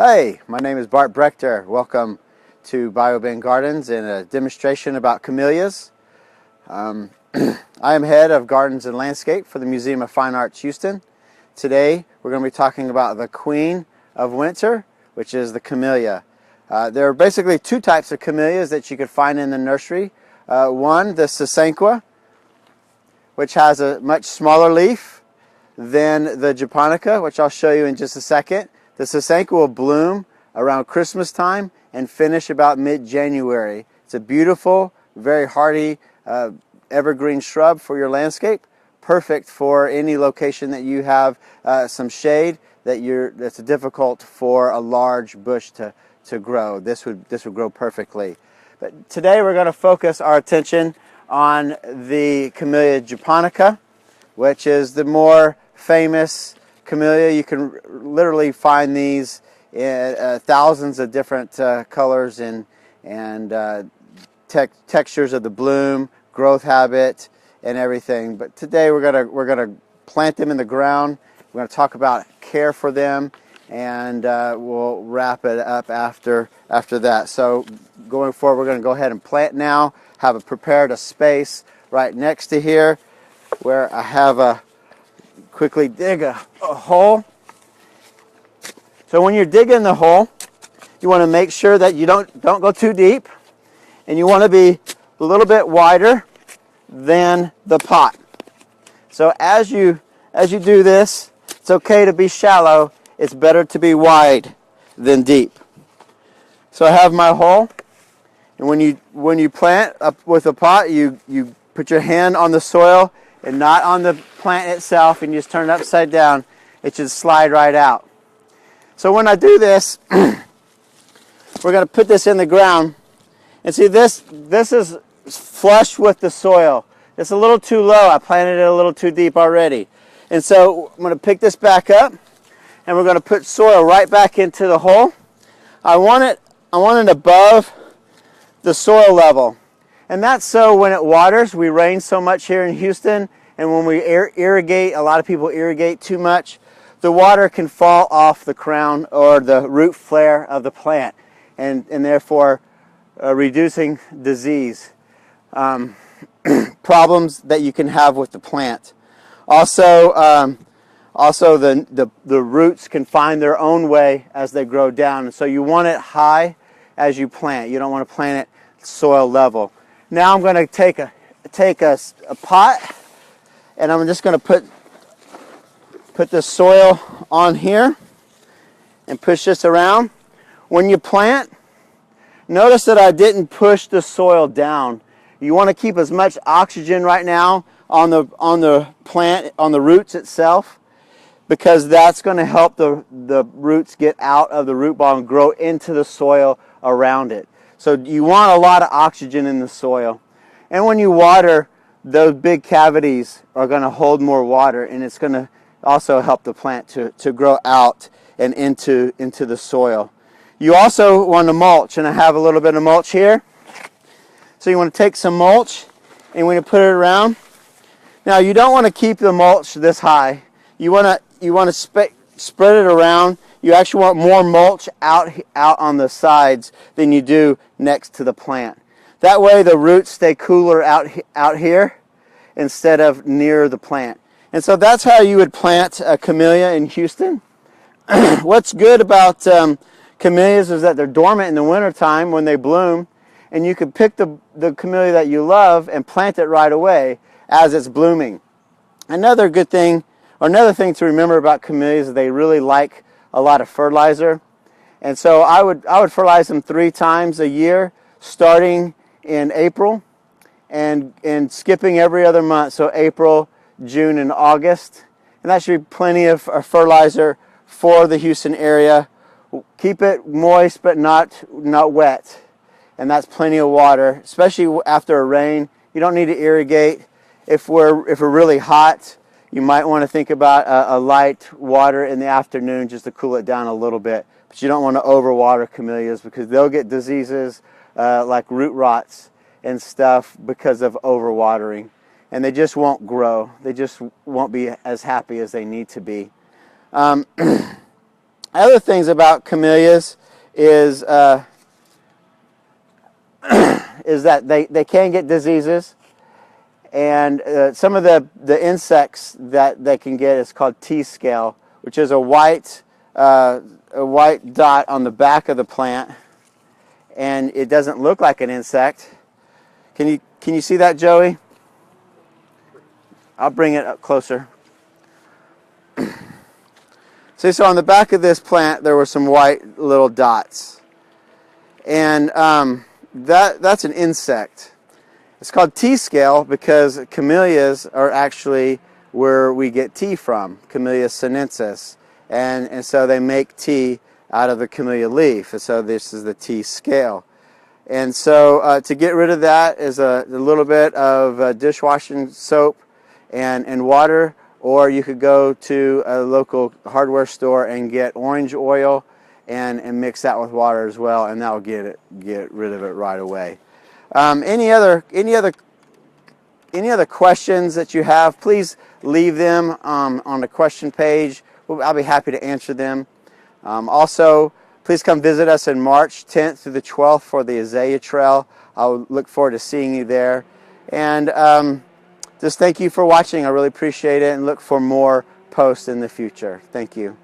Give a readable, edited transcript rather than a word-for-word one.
Hey, my name is Bart Brechter. Welcome to Bioban Gardens and a demonstration about camellias. I am head of Gardens and Landscape for the Museum of Fine Arts Houston. Today we're going to be talking about the queen of winter, which is the camellia. There are basically two types of camellias that you could find in the nursery. One, the Sasanqua, which has a much smaller leaf than the japonica, which I'll show you in just a second. The Sasanqua will bloom around Christmas time and finish about mid-January. It's a beautiful, very hardy evergreen shrub for your landscape, perfect for any location that you have some shade that's difficult for a large bush to grow. This would grow perfectly. But today we're going to focus our attention on the Camellia japonica, which is the more famous camellia. You can literally find these in thousands of different colors and textures of the bloom, growth habit, and everything. But today we're gonna plant them in the ground. We're gonna talk about care for them, and we'll wrap it up after that. So going forward, we're gonna go ahead and plant now. Have prepared a space right next to here where I have quickly dig a hole. So when you're digging the hole, you want to make sure that you don't go too deep, and you want to be a little bit wider than the pot. So as you do this, it's okay to be shallow. It's better to be wide than deep. So I have my hole, and when you plant up with a pot, you put your hand on the soil and not on the plant itself, and you just turn it upside down. It should slide right out. So when I do this, we're going to put this in the ground, and see this is flush with the soil. It's a little too low. I planted it a little too deep already. And so I'm going to pick this back up, and we're going to put soil right back into the hole. I want it above the soil level. And that's so when it waters, we rain so much here in Houston, and when we irrigate, a lot of people irrigate too much, the water can fall off the crown or the root flare of the plant, and therefore reducing disease problems that you can have with the plant. Also the roots can find their own way as they grow down, and so you want it high as you plant. You don't want to plant it soil level. Now I'm going to take a pot, and I'm just going to put the soil on here and push this around. When you plant, notice that I didn't push the soil down. You want to keep as much oxygen right now on the plant, on the roots itself, because that's going to help the roots get out of the root ball and grow into the soil around it. So you want a lot of oxygen in the soil. And when you water, those big cavities are going to hold more water, and it's going to also help the plant to grow out and into the soil. You also want to mulch, and I have a little bit of mulch here. So you want to take some mulch, and when you put it around. Now you don't want to keep the mulch this high. You want to spread it around. You actually want more mulch out on the sides than you do next to the plant. That way the roots stay cooler out here instead of near the plant. And so that's how you would plant a camellia in Houston. What's good about camellias is that they're dormant in the wintertime when they bloom, and you can pick the camellia that you love and plant it right away as it's blooming. Another thing to remember about camellias is they really like a lot of fertilizer, and so I would fertilize them 3 times a year, starting in April and skipping every other month. So April, June, and August, and that should be plenty of fertilizer for the Houston area. Keep it moist but not wet, and that's plenty of water, especially after a rain. You don't need to irrigate. If we're really hot, you might want to think about a light water in the afternoon just to cool it down a little bit. But you don't want to overwater camellias, because they'll get diseases like root rots and stuff because of overwatering. And they just won't grow. They just won't be as happy as they need to be. Other things about camellias is is that they can get diseases, and some of the insects that they can get is called T-scale, which is a white dot on the back of the plant, and it doesn't look like an insect. Can you see that, Joey? I'll bring it up closer. See, so on the back of this plant there were some white little dots, and that's an insect. It's called T-scale because camellias are actually where we get tea from, Camellias sinensis, and so they make tea out of the camellia leaf, and so this is the T-scale. And so to get rid of that is a little bit of dishwashing soap and water, or you could go to a local hardware store and get orange oil and mix that with water as well, and that will get rid of it right away. Any other questions that you have, please leave them on the question page. I'll be happy to answer them. Also, please come visit us in March 10th through the 12th for the Azalea Trail. I'll look forward to seeing you there. And just thank you for watching. I really appreciate it, and look for more posts in the future. Thank you.